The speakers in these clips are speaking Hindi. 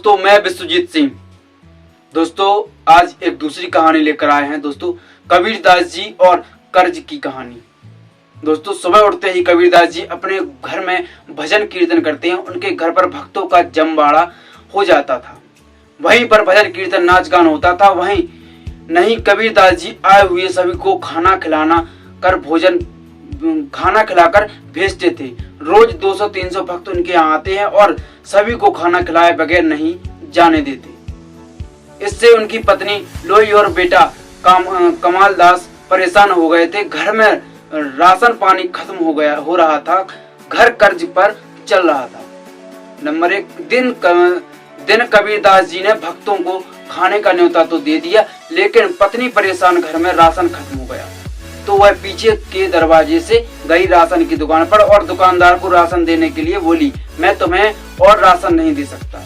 तो मैं विश्वजीत सिंह दोस्तों आज एक दूसरी कहानी लेकर आए हैं दोस्तों, कबीरदास जी और कर्ज की कहानी। दोस्तों सुबह उठते ही कबीरदास जी अपने घर में भजन कीर्तन करते हैं। उनके घर पर भक्तों का जमवाड़ा हो जाता था। वहीं पर भजन कीर्तन नाच गान होता था। वहीं नहीं कबीरदास जी आए हुए सभी को खाना खिलाकर भेजते थे। रोज 200-300 भक्त उनके यहाँ आते हैं और सभी को खाना खिलाए बगैर नहीं जाने देते। इससे उनकी पत्नी लोई और बेटा कमाल दास परेशान हो गए थे। घर में राशन पानी खत्म हो रहा था। घर कर्ज पर चल रहा था। नंबर 1 दिन कबीरदास जी ने भक्तों को खाने का न्योता तो दे दिया, लेकिन पत्नी परेशान, घर में राशन खत्म हो गया। तो वह पीछे के दरवाजे से गई राशन की दुकान पर और दुकानदार को राशन देने के लिए बोली, मैं तुम्हें और राशन नहीं दे सकता,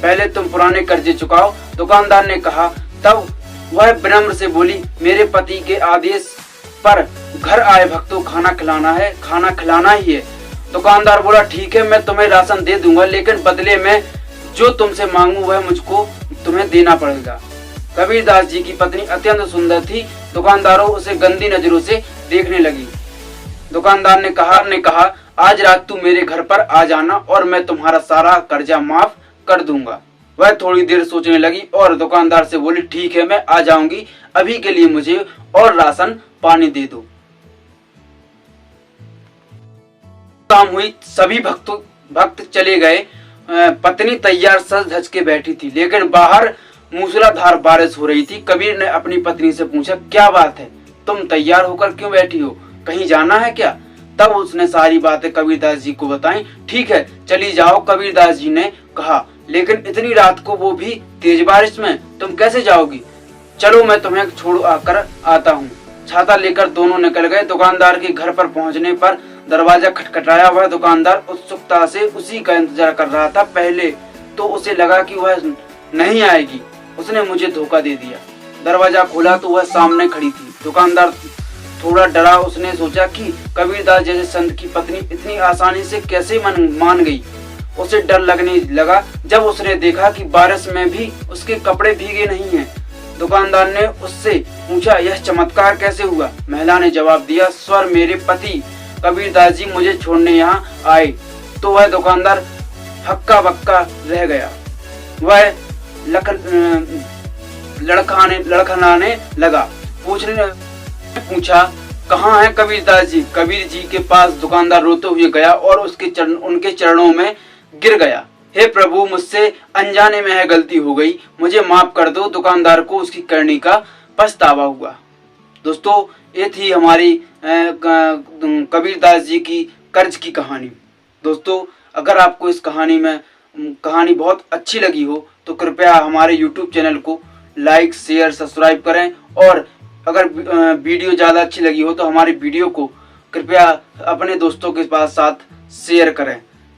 पहले तुम पुराने कर्जे चुकाओ। दुकानदार ने कहा। तब वह विनम्र से बोली, मेरे पति के आदेश पर घर आए भक्तों खाना खिलाना ही है। दुकानदार बोला, ठीक है, मैं तुम्हें राशन दे दूंगा, लेकिन बदले में जो तुमसे मांगू वह मुझको तुम्हें देना पड़ेगा। कबीरदास जी की पत्नी अत्यंत सुंदर थी। दुकानदारों उसे गंदी नजरों से देखने लगी। दुकानदार ने कहा, आज रात तू मेरे घर पर आ जाना और मैं तुम्हारा सारा कर्जा माफ कर दूंगा। वह थोड़ी देर सोचने लगी और दुकानदार से बोली, ठीक है, मैं आ जाऊंगी, अभी के लिए मुझे और राशन पानी दे दो। शाम हुई, सभी भक्त चले गए। पत्नी तैयार सज धज के बैठी थी, लेकिन बाहर मूसलाधार बारिश हो रही थी। कबीर ने अपनी पत्नी से पूछा, क्या बात है, तुम तैयार होकर क्यों बैठी हो, कहीं जाना है क्या? तब उसने सारी बातें कबीरदास जी को बताई। ठीक है, चली जाओ, कबीरदास जी ने कहा, लेकिन इतनी रात को, वो भी तेज बारिश में, तुम कैसे जाओगी? चलो मैं तुम्हें छोड़ आकर आता हूँ। छाता लेकर दोनों निकल गए। दुकानदार के घर पर पहुंचने पर दरवाजा खटखटाया। वह दुकानदार उत्सुकता से उसी का इंतजार कर रहा था। पहले तो उसे लगा कि वह नहीं आएगी, उसने मुझे धोखा दे दिया। दरवाजा खोला तो वह सामने खड़ी थी। दुकानदार थोड़ा डरा। उसने सोचा कि कबीरदास जैसे संत की पत्नी इतनी आसानी से कैसे मान गई। उसे डर लगने लगा जब उसने देखा कि बारिश में भी उसके कपड़े भीगे नहीं हैं। दुकानदार ने उससे पूछा, यह चमत्कार कैसे हुआ? महिला ने जवाब दिया, स्वर मेरे पति कबीरदास जी मुझे छोड़ने यहाँ आए। तो वह दुकानदार हक्का बक्का रह गया। वह लड़खड़ाने लगा। पूछा, कहाँ है कबीरदास जी? कबीर जी के पास दुकानदार रोते हुए गया और उनके चरणों में गिर गया। हे प्रभु, मुझसे अनजाने में है गलती हो गई, मुझे माफ कर दो। दुकानदार को उसकी करनी का पछतावा हुआ। दोस्तों ये थी हमारी कबीरदास जी की कर्ज की कहानी। दोस्तों अगर आपको इस कहानी बहुत अच्छी लगी हो तो कृपया हमारे YouTube चैनल को लाइक, शेयर, सब्सक्राइब करें। और अगर वीडियो ज़्यादा अच्छी लगी हो तो हमारी वीडियो को कृपया अपने दोस्तों के साथ शेयर करें।